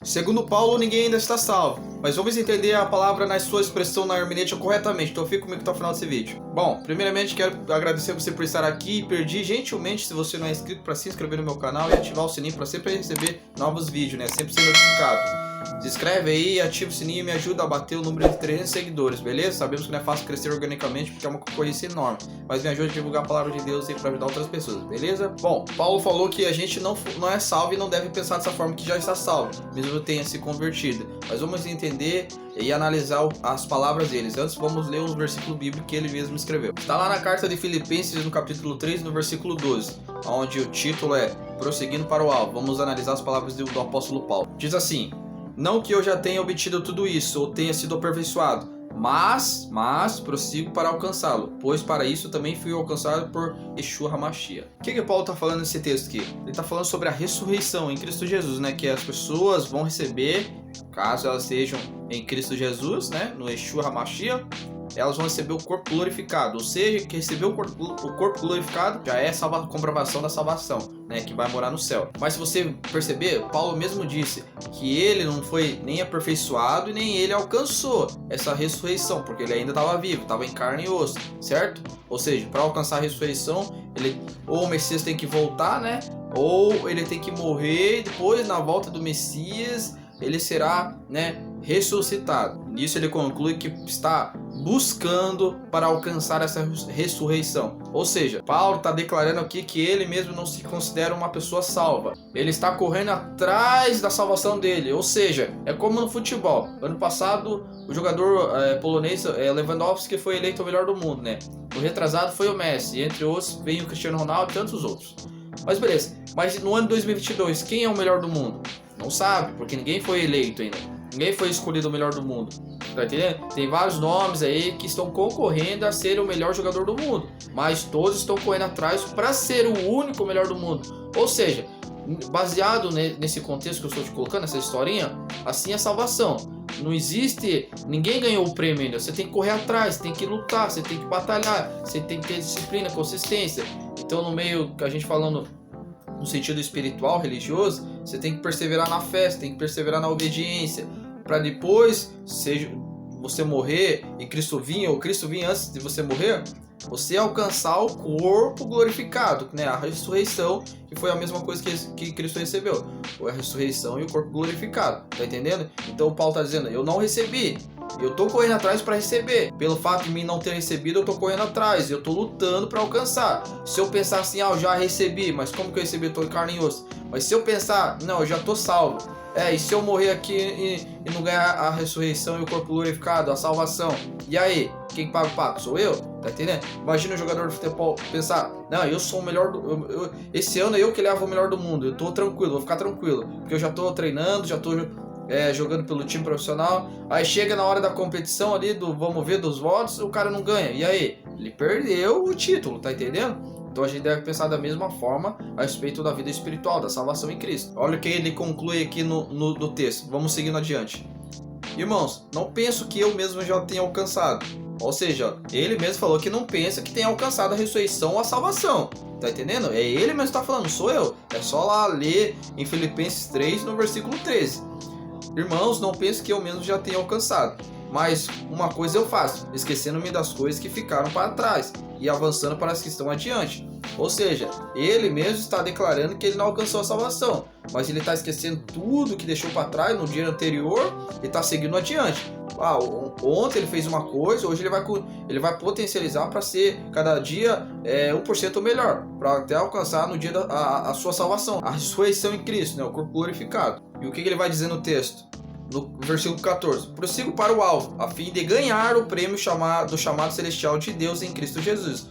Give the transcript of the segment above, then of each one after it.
Segundo Paulo, ninguém ainda está salvo, mas vamos entender a palavra na sua expressão na hermenêutica corretamente, então fica comigo até o final desse vídeo. Bom, primeiramente quero agradecer você por estar aqui e pedir gentilmente, se você não é inscrito, para se inscrever no meu canal e ativar o sininho para sempre receber novos vídeos, né? Sempre ser notificado. Se inscreve aí, ativa o sininho e me ajuda a bater o número de 300 seguidores, beleza? Sabemos que não é fácil crescer organicamente porque é uma concorrência enorme, mas me ajuda a divulgar a palavra de Deus aí para ajudar outras pessoas, beleza? Bom, Paulo falou que a gente não é salvo e não deve pensar dessa forma que já está salvo, mesmo tenha se convertido. Mas vamos entender e analisar as palavras deles. Antes vamos ler um versículo bíblico que ele mesmo escreveu. Está lá na carta de Filipenses, no capítulo 3, no versículo 12, onde o título é Prosseguindo para o Alvo. Vamos analisar as palavras do apóstolo Paulo. Diz assim: não que eu já tenha obtido tudo isso, ou tenha sido aperfeiçoado, mas prossigo para alcançá-lo, pois para isso também fui alcançado por Yeshua HaMashiach. O que Paulo está falando nesse texto aqui? Ele está falando sobre a ressurreição em Cristo Jesus, né? Que as pessoas vão receber, caso elas estejam em Cristo Jesus, né? No Yeshua HaMashiach, elas vão receber o corpo glorificado, ou seja, que receber o corpo glorificado já é a comprovação da salvação, né, que vai morar no céu. Mas se você perceber, Paulo mesmo disse que ele não foi nem aperfeiçoado e nem ele alcançou essa ressurreição, porque ele ainda estava vivo, estava em carne e osso, certo? Ou seja, para alcançar a ressurreição, ou o Messias tem que voltar, né, ou ele tem que morrer e depois, na volta do Messias, ele será, né, ressuscitado. Nisso ele conclui que está buscando para alcançar essa ressurreição. Ou seja, Paulo está declarando aqui que ele mesmo não se considera uma pessoa salva. Ele está correndo atrás da salvação dele. Ou seja, é como no futebol. Ano passado, o jogador polonês Lewandowski foi eleito o melhor do mundo, né? O retrasado foi o Messi. Entre outros, veio o Cristiano Ronaldo e tantos outros. Mas beleza. Mas no ano 2022, quem é o melhor do mundo? Não sabe, porque ninguém foi eleito ainda. Ninguém foi escolhido o melhor do mundo. Tá entendendo? Tem vários nomes aí que estão concorrendo a ser o melhor jogador do mundo, mas todos estão correndo atrás para ser o único melhor do mundo. Ou seja, baseado nesse contexto que eu estou te colocando, essa historinha, assim é a salvação. Não existe, ninguém ganhou o prêmio ainda. Você tem que correr atrás, você tem que lutar, você tem que batalhar, você tem que ter disciplina, consistência. Então, no meio que a gente falando no sentido espiritual, religioso, você tem que perseverar na fé, você tem que perseverar na obediência, para depois, seja você morrer e Cristo vir, ou Cristo vir antes de você morrer, você alcançar o corpo glorificado, né? A ressurreição, que foi a mesma coisa que Cristo recebeu, foi a ressurreição e o corpo glorificado, tá entendendo? Então o Paulo está dizendo, eu não recebi, eu tô correndo atrás para receber. Pelo fato de mim não ter recebido, eu tô correndo atrás, eu tô lutando para alcançar. Se eu pensar assim, eu já recebi, mas como que eu recebi? Eu tô em carne e osso. Mas se eu pensar, não, eu já tô salvo. E se eu morrer aqui e não ganhar a ressurreição e o corpo glorificado, a salvação, e aí? Quem paga o pato? Sou eu? Tá entendendo? Imagina um jogador de futebol pensar, não, eu sou o melhor esse ano é eu que levo o melhor do mundo, eu tô tranquilo, vou ficar tranquilo, porque eu já tô treinando, já tô jogando pelo time profissional. Aí chega na hora da competição ali, vamos ver, dos votos, o cara não ganha, e aí? Ele perdeu o título, tá entendendo? Então a gente deve pensar da mesma forma a respeito da vida espiritual, da salvação em Cristo. Olha o que ele conclui aqui no texto. Vamos seguindo adiante. Irmãos, não penso que eu mesmo já tenha alcançado. Ou seja, ele mesmo falou que não pensa que tenha alcançado a ressurreição ou a salvação. Tá entendendo? É ele mesmo que está falando, sou eu. É só lá ler em Filipenses 3, no versículo 13. Irmãos, não penso que eu mesmo já tenha alcançado. Mas uma coisa eu faço, esquecendo-me das coisas que ficaram para trás e avançando para as que estão adiante. Ou seja, ele mesmo está declarando que ele não alcançou a salvação, mas ele está esquecendo tudo que deixou para trás no dia anterior e está seguindo adiante. Ontem ele fez uma coisa, hoje ele vai potencializar para ser cada dia 1% melhor, para até alcançar no dia a sua salvação, a ressurreição em Cristo, né, o corpo glorificado. E o que ele vai dizer no texto? No versículo 14, prossigo para o alvo, a fim de ganhar o prêmio do chamado celestial de Deus em Cristo Jesus.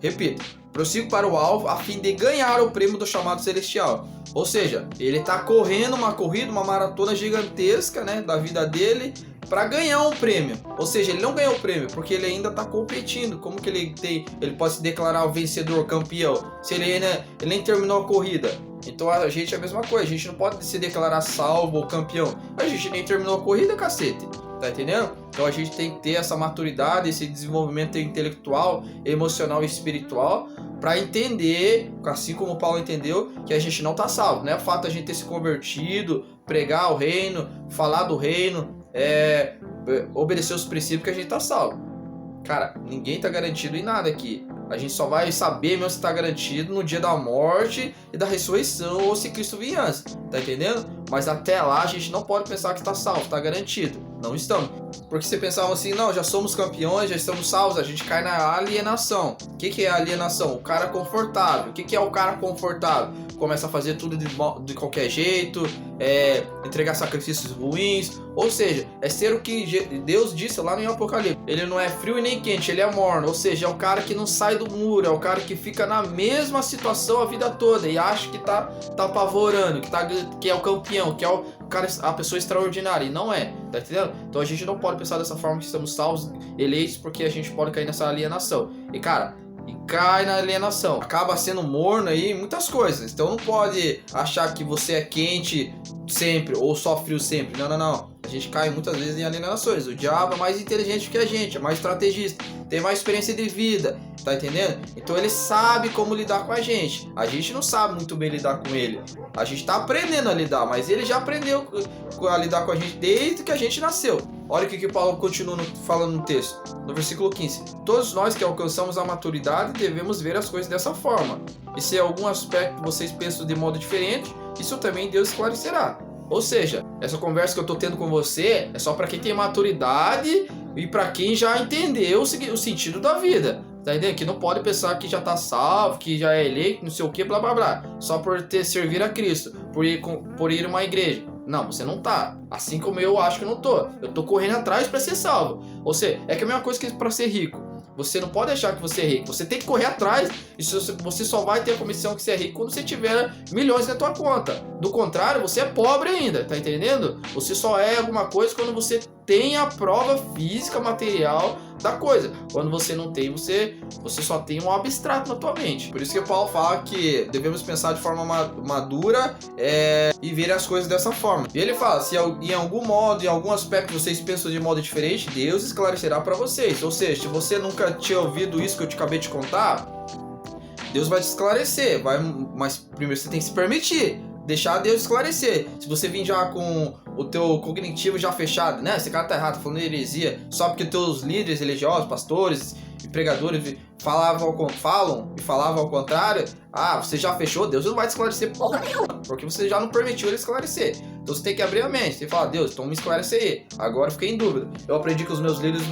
Repito, prossigo para o alvo, a fim de ganhar o prêmio do chamado celestial. Ou seja, ele está correndo uma corrida, uma maratona gigantesca, né, da vida dele, para ganhar um prêmio. Ou seja, ele não ganhou o prêmio, porque ele ainda está competindo. Como que ele pode se declarar o vencedor, campeão, se ele nem terminou a corrida? Então a gente é a mesma coisa, a gente não pode se declarar salvo ou campeão. A gente nem terminou a corrida, cacete. Tá entendendo? Então a gente tem que ter essa maturidade, esse desenvolvimento intelectual, emocional e espiritual para entender, assim como Paulo entendeu, que a gente não tá salvo. Não é o fato de a gente ter se convertido, pregar o reino, falar do reino, obedecer os princípios que a gente tá salvo. Cara, ninguém tá garantido em nada aqui. A gente só vai saber mesmo se tá garantido no dia da morte e da ressurreição ou se Cristo vir antes, tá entendendo? Mas até lá a gente não pode pensar que está salvo, tá garantido. Não estamos. Porque você pensava assim, não, já somos campeões, já estamos salvos, a gente cai na alienação. O que é alienação? O cara confortável. O que é o cara confortável? Começa a fazer tudo de qualquer jeito, entregar sacrifícios ruins, ou seja, é ser o que Deus disse lá no Apocalipse. Ele não é frio e nem quente, ele é morno, ou seja, é o cara que não sai do muro, é o cara que fica na mesma situação a vida toda e acha que tá apavorando, que é o campeão, que é o cara, a pessoa extraordinária, e não é, tá entendendo? Então a gente não pode pensar dessa forma que estamos salvos, eleitos, porque a gente pode cair nessa alienação. E cara, cai na alienação, acaba sendo morno aí em muitas coisas. Então não pode achar que você é quente sempre ou só frio sempre. Não. A gente cai muitas vezes em alienações. O diabo é mais inteligente que a gente, é mais estrategista, tem mais experiência de vida, tá entendendo? Então ele sabe como lidar com a gente. A gente não sabe muito bem lidar com ele. A gente tá aprendendo a lidar, mas ele já aprendeu a lidar com a gente desde que a gente nasceu. Olha o que Paulo continua falando no texto, no versículo 15. Todos nós que alcançamos a maturidade devemos ver as coisas dessa forma. E se em algum aspecto vocês pensam de modo diferente, isso também Deus esclarecerá. Ou seja, essa conversa que eu tô tendo com você é só para quem tem maturidade e para quem já entendeu o sentido da vida. Tá entendendo? Que não pode pensar que já tá salvo, que já é eleito, não sei o que, blá blá blá. Só por servir a Cristo, por ir a uma igreja. Não, você não tá. Assim como eu acho que eu não tô. Eu tô correndo atrás para ser salvo. Ou seja, é que a mesma coisa que para ser rico. Você não pode achar que você é rico. Você tem que correr atrás. E você só vai ter a comissão que você é rico quando você tiver milhões na tua conta. Do contrário, você é pobre ainda, tá entendendo? Você só é alguma coisa quando você tem a prova física, material da coisa. Quando você não tem, você só tem um abstrato na tua mente. Por isso que o Paulo fala que devemos pensar de forma madura e ver as coisas dessa forma. E ele fala, se em algum modo, em algum aspecto vocês pensam de modo diferente, Deus esclarecerá para vocês. Ou seja, se você nunca tinha ouvido isso que eu acabei de contar, Deus vai te esclarecer, mas primeiro você tem que se permitir. Deixar Deus esclarecer. Se você vir já com o teu cognitivo já fechado, né? Esse cara tá errado, tá falando heresia, só porque teus líderes religiosos, pastores e pregadores falam ao contrário, você já fechou, Deus não vai te esclarecer porra nenhuma, porque você já não permitiu ele esclarecer. Então você tem que abrir a mente, você fala, Deus, então me esclarece aí. Agora eu fiquei em dúvida. Eu aprendi com os meus líderes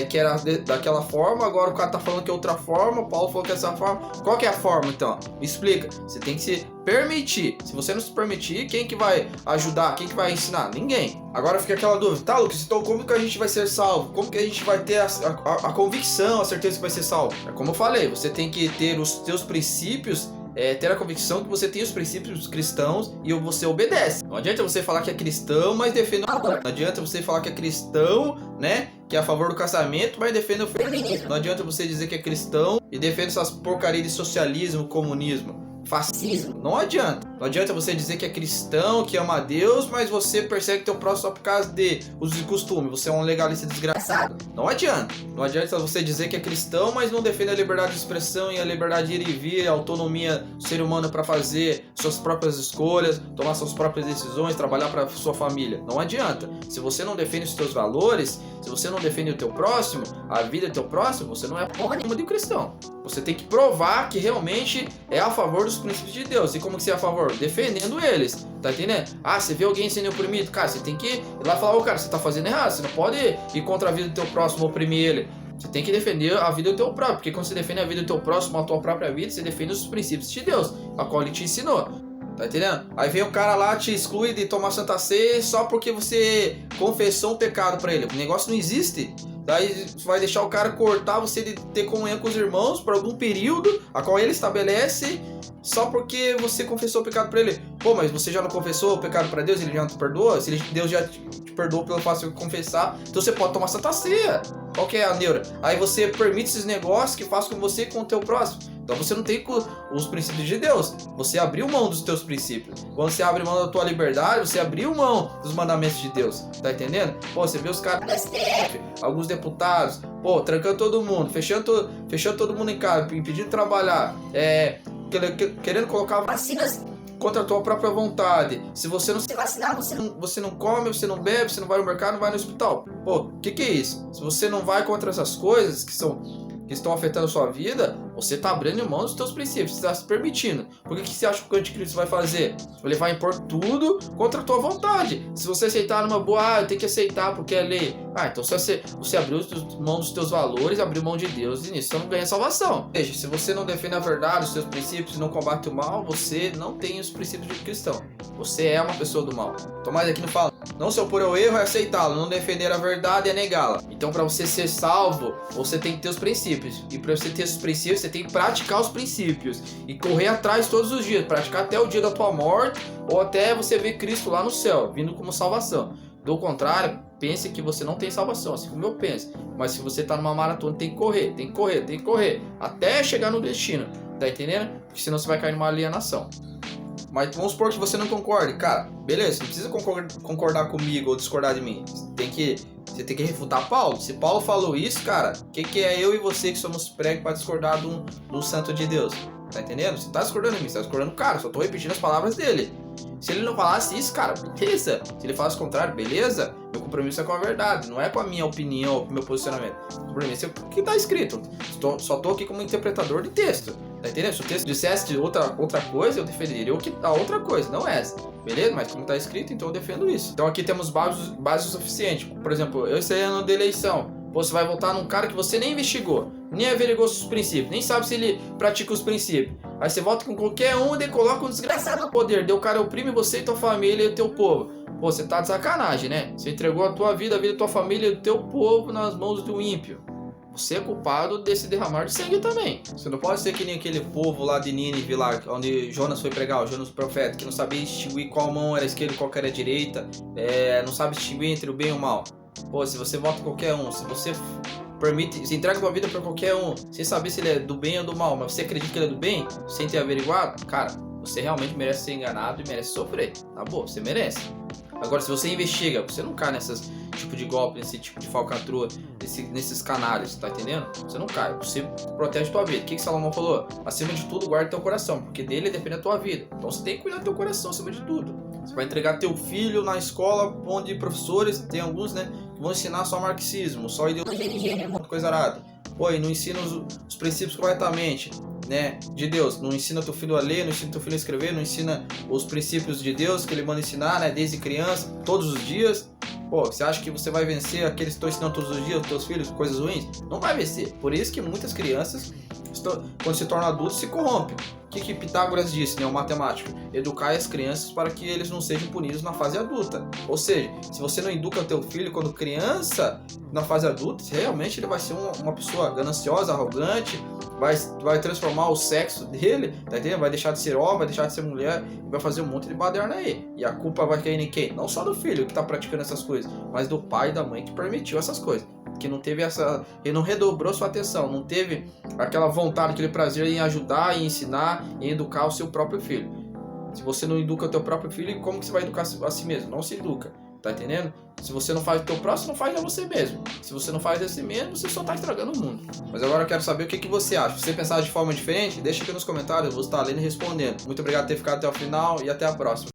que era daquela forma, agora o cara tá falando que é outra forma, o Paulo falou que é essa forma. Qual que é a forma então? Me explica. Você tem que se permitir. Se você não se permitir, quem que vai ajudar? Quem que vai ensinar? Ninguém. Agora fica aquela dúvida, tá, Lucas, então como que a gente vai ser salvo? Como que a gente vai ter a convicção, a certeza que vai ser salvo? É como eu falei, você tem que ter os teus princípios, ter a convicção que você tem os princípios cristãos e você obedece. Não adianta você falar que é cristão, mas defende o amor. Não adianta você falar que é cristão, né, que é a favor do casamento, mas defende o feminismo. Não adianta você dizer que é cristão e defende essas porcarias de socialismo, comunismo, fascismo. Não adianta. Não adianta você dizer que é cristão, que ama a Deus, mas você persegue teu próximo só por causa de usos e costumes. Você é um legalista desgraçado. Não adianta. Não adianta você dizer que é cristão, mas não defende a liberdade de expressão e a liberdade de ir e vir, a autonomia do ser humano para fazer suas próprias escolhas, tomar suas próprias decisões, trabalhar para sua família. Não adianta. Se você não defende os teus valores, se você não defende o teu próximo, a vida do teu próximo, você não é porra nenhuma de um cristão. Você tem que provar que realmente é a favor dos princípios de Deus. E como que você é a favor? Defendendo eles. Tá entendendo? Você vê alguém sendo oprimido, cara, você tem que ir lá falar, cara, você tá fazendo errado. Você não pode ir contra a vida do teu próximo, oprimir ele. Você tem que defender a vida do teu próprio. Porque quando você defende a vida do teu próximo, a tua própria vida, você defende os princípios de Deus, a qual ele te ensinou. Tá entendendo? Aí vem o cara lá, te exclui de tomar Santa Ceia só porque você confessou um pecado pra ele. O negócio não existe. Daí vai deixar o cara cortar você de ter comunhão com os irmãos por algum período, a qual ele estabelece, só porque você confessou o pecado para ele. Pô, mas você já não confessou o pecado para Deus? Ele já não te perdoa? Se Deus já te perdoou pelo fato de confessar, então você pode tomar Santa Ceia. Qual que é a neura? Aí você permite esses negócios que faz com você e com o teu próximo. Então você não tem os princípios de Deus. Você abriu mão dos teus princípios. Quando você abre mão da tua liberdade, você abriu mão dos mandamentos de Deus. Tá entendendo? Pô, você vê os caras da STF, alguns deputados, trancando todo mundo, fechando todo mundo em casa, impedindo de trabalhar, querendo colocar vacinas contra a tua própria vontade. Se você não se vacinar, você não come, você não bebe, você não vai no mercado, não vai no hospital. Pô, o que é isso? Se você não vai contra essas coisas que estão afetando a sua vida, você está abrindo mão dos teus princípios, você está se permitindo. Por que você acha que o anticristo vai fazer? Ele vai impor tudo contra a tua vontade. Se você aceitar numa boa, eu tenho que aceitar porque é lei. Então você abriu mão dos teus valores, abriu mão de Deus, e nisso você não ganha salvação. Veja, se você não defende a verdade, os seus princípios, não combate o mal, você não tem os princípios de cristão. Você é uma pessoa do mal. Tomás aqui não fala, não se opor ao erro é aceitá-lo, não defender a verdade é negá-la. Então, para você ser salvo, você tem que ter os princípios. E para você ter esses princípios, você tem que praticar os princípios e correr atrás todos os dias, praticar até o dia da tua morte ou até você ver Cristo lá no céu, vindo como salvação. Do contrário, pense que você não tem salvação, assim como eu penso. Mas se você está numa maratona, tem que correr, tem que correr, tem que correr, até chegar no destino, tá entendendo? Porque senão você vai cair numa alienação. Mas vamos supor que você não concorde, cara, beleza, não precisa concordar comigo ou discordar de mim. Você tem que refutar Paulo. Se Paulo falou isso, cara, o que é eu e você que somos pregos para discordar do santo de Deus? Tá entendendo? Você tá discordando de mim, você tá discordando do cara, só tô repetindo as palavras dele. Se ele não falasse isso, cara, beleza. Se ele falasse o contrário, beleza. Meu compromisso é com a verdade, não é com a minha opinião ou com o meu posicionamento. O compromisso é com o que tá escrito. Só tô aqui como interpretador de texto. Tá entendendo? Se o texto dissesse outra coisa, eu defenderia a outra coisa, não essa. Beleza? Mas como tá escrito, então eu defendo isso. Então aqui temos bases suficientes. Por exemplo, esse ano de eleição. Você vai votar num cara que você nem investigou, nem averigou os princípios, nem sabe se ele pratica os princípios. Aí você vota com qualquer um e coloca um desgraçado no poder. Daí o cara oprime você e tua família e o teu povo. Pô, você tá de sacanagem, né? Você entregou a tua vida, a vida da tua família e do teu povo nas mãos do ímpio. Você é culpado desse derramar de sangue também. Você não pode ser que nem aquele povo lá de Nínive, lá onde Jonas foi pregar, o Jonas profeta, que não sabia distinguir qual mão era esquerda e qual era a direita, não sabe distinguir entre o bem e o mal. Pô, se você vota qualquer um, se você se entrega a tua vida pra qualquer um, sem saber se ele é do bem ou do mal, mas você acredita que ele é do bem, sem ter averiguado, cara, você realmente merece ser enganado e merece sofrer. Tá bom, você merece. Agora, se você investiga, você não cai nesse tipo de golpe, nesse tipo de falcatrua, nesses canalhas, tá entendendo? Você não cai, você protege a tua vida. O que Salomão falou? Acima de tudo, guarda teu coração, porque dele depende a tua vida. Então você tem que cuidar do teu coração acima de tudo. Você vai entregar teu filho na escola, onde professores, tem alguns, né, que vão ensinar só marxismo, só ideologia, coisa arada. Pô, e não ensina os princípios corretamente, né, de Deus. Não ensina teu filho a ler, não ensina teu filho a escrever, não ensina os princípios de Deus que ele manda ensinar, né, desde criança, todos os dias. Pô, você acha que você vai vencer aqueles que estão ensinando todos os dias os teus filhos coisas ruins? Não vai vencer. Por isso que muitas crianças, quando se tornam adultos, se corrompem. O que Pitágoras disse, né, o matemático? Educar as crianças para que eles não sejam punidos na fase adulta. Ou seja, se você não educa teu filho quando criança, na fase adulta, realmente ele vai ser uma pessoa gananciosa, arrogante, vai transformar o sexo dele, tá entendendo? Vai deixar de ser homem, vai deixar de ser mulher, e vai fazer um monte de baderna aí. E a culpa vai cair em quem? Não só do filho que tá praticando essas coisas, mas do pai e da mãe que permitiu essas coisas. Que não teve ele não redobrou sua atenção, não teve aquela vontade, aquele prazer em ajudar, em ensinar, em educar o seu próprio filho. Se você não educa o teu próprio filho, como que você vai educar a si mesmo? Não se educa, tá entendendo? Se você não faz o teu próximo, não faz a você mesmo. Se você não faz a si mesmo, você só tá estragando o mundo. Mas agora eu quero saber o que você acha. Se você pensar de forma diferente, deixa aqui nos comentários, eu vou estar lendo e respondendo. Muito obrigado por ter ficado até o final e até a próxima.